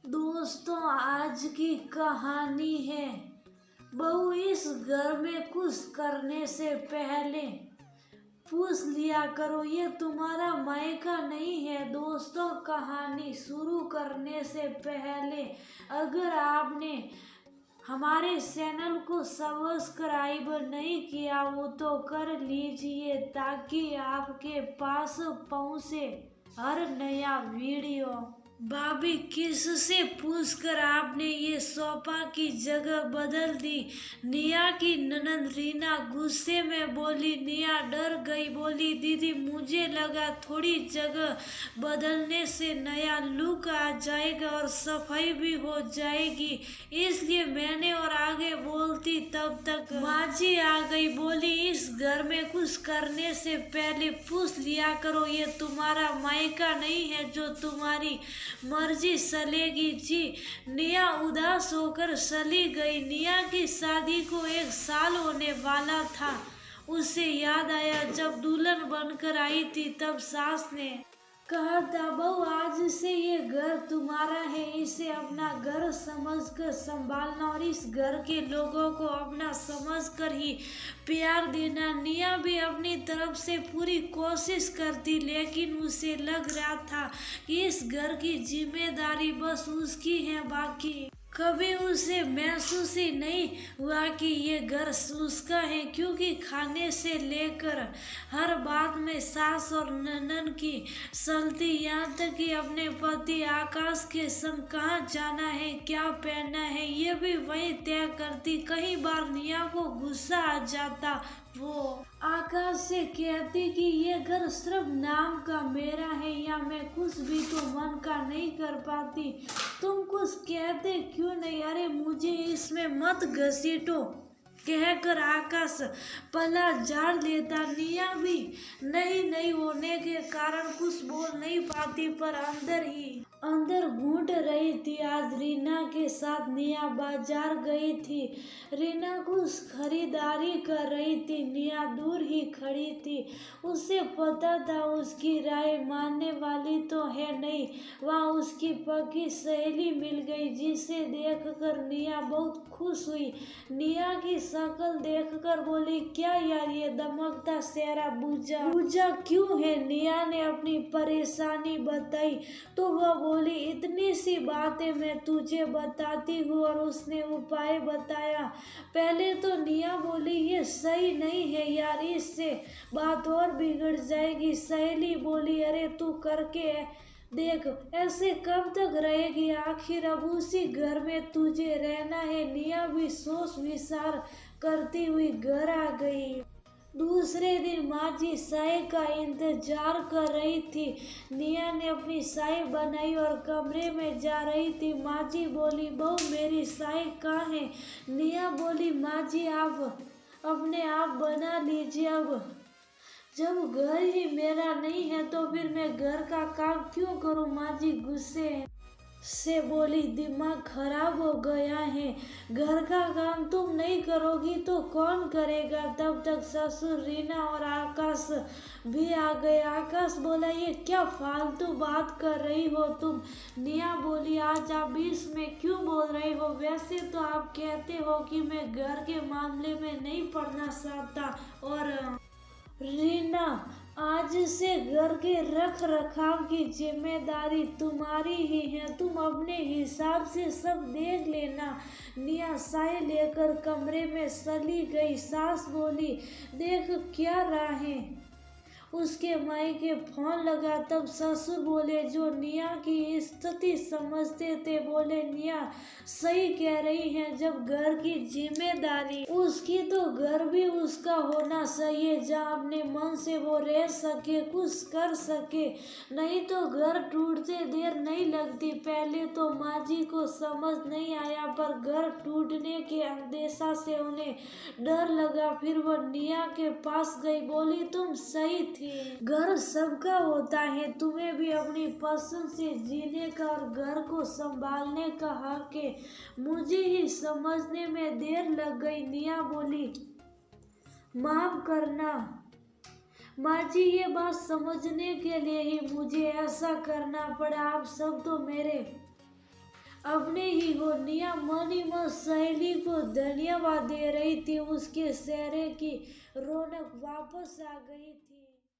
दोस्तों, आज की कहानी है। बहू इस घर में कुछ करने से पहले पूछ लिया करो, ये तुम्हारा मायका नहीं है। दोस्तों, कहानी शुरू करने से पहले अगर आपने हमारे चैनल को सब्सक्राइब नहीं किया हो तो कर लीजिए, ताकि आपके पास पहुंचे हर नया वीडियो। भाभी, किससे पूछकर आपने ये सोफा की जगह बदल दी? निया की ननद रीना गुस्से में बोली। निया डर गई, बोली दीदी मुझे लगा थोड़ी जगह बदलने से नया लुक आ जाएगा और सफाई भी हो जाएगी, इसलिए मैंने और आगे बोलती तब तक माँ जी आ गई। बोली इस घर में कुछ करने से पहले पूछ लिया करो, ये तुम्हारा मायका नहीं है जो तुम्हारी मर्जी चलेगी। जी। निया उदास होकर चली गई। निया की शादी को 1 साल होने वाला था। उसे याद आया जब दुल्हन बनकर आई थी तब सास ने कहा था, बहू आज से ये घर तुम्हारा है, इसे अपना घर समझकर संभालना और इस घर के लोगों को अपना समझकर ही प्यार देना। निया भी अपनी तरफ से पूरी कोशिश करती, लेकिन उसे लग रहा था कि इस घर की जिम्मेदारी बस उसकी है, बाकी कभी उसे महसूस ही नहीं हुआ कि ये घर उसका है, क्योंकि खाने से लेकर हर बात में सास और ननद की चलती, यहाँ तक कि अपने पति आकाश के संग कहाँ जाना है, क्या पहनना है, ये भी वही तय करती। कई बार निया को गुस्सा आ जाता, वो आकाश से कहती कि ये घर सिर्फ नाम का मेरा है, या मैं कुछ भी तो मन का नहीं कर पाती, तुम कुछ कहते क्यों नहीं? अरे मुझे इसमें मत घसीटो, कहकर आकाश पला झाड़ लेता। निया भी नहीं होने के कारण कुछ बोल नहीं पाती, पर अंदर ही अंदर घूट रही थी। आज रीना के साथ निया बाजार गई थी। रीना कुछ खरीदारी कर रही थी, निया दूर ही खड़ी थी। उसे पता था उसकी राय मानने वाली तो है नहीं। वहाँ उसकी पक्की सहेली मिल गई, जिसे देखकर निया बहुत खुश हुई। निया की शक्ल देखकर बोली, क्या यार ये दमकता चेहरा बूझा क्यों है? निया ने अपनी परेशानी बताई तो वह बोली, इतनी सी बातें मैं तुझे बताती हूँ, और उसने उपाय बताया। पहले तो निया बोली, ये सही नहीं है यार, इससे बात और बिगड़ जाएगी। सहेली बोली, अरे तू करके देख, ऐसे कब तक रहेगी? आखिर अब उसी घर में तुझे रहना है। निया भी सोच विचार करती हुई घर आ गई। दूसरे दिन माँ जी चाय का इंतजार कर रही थी। निया ने अपनी चाय बनाई और कमरे में जा रही थी। माँ जी बोली, बहू मेरी चाय कहाँ है? निया बोली, माँ जी आप अपने आप बना लीजिए, अब जब घर ही मेरा नहीं है तो फिर मैं घर का काम क्यों करूं? माँ जी गुस्से से बोली, दिमाग खराब हो गया है, घर का काम तुम नहीं करोगी तो कौन करेगा? तब तक ससुर, रीना और आकाश भी आ गए। आकाश बोला, ये क्या फालतू बात कर रही हो तुम? निया बोली, आज आप बीच में क्यों बोल रही हो? वैसे तो आप कहते हो कि मैं घर के मामले में नहीं पड़ना चाहता, और रीना आज से घर के रख रखाव की जिम्मेदारी तुम्हारी ही है, तुम अपने हिसाब से सब देख लेना। निया चाय लेकर कमरे में चली गई। सास बोली, देख क्या राहें? उसके मायके फोन लगा, तब ससुर बोले, जो निया की स्थिति समझते थे, बोले निया सही कह रही है, जब घर की जिम्मेदारी उसकी तो घर भी उसका होना चाहिए, जहाँ अपने मन से वो रह सके, कुछ कर सके, नहीं तो घर टूटते देर नहीं लगती। पहले तो माँ जी को समझ नहीं आया, पर घर टूटने के अंदेशा से उन्हें डर लगा। फिर वो निया के पास गई, बोली तुम सही थी, घर सबका होता है, तुम्हें भी अपनी पसंद से जीने का और घर को संभालने का हक है, मुझे ही समझने में देर लग गई। निया बोली, माफ करना माँ जी, ये बात समझने के लिए ही मुझे ऐसा करना पड़ा, आप सब तो मेरे अपने ही होनिया मनी में सहेली को धन्यवाद दे रही थी। उसके चेहरे की रौनक वापस आ गई थी।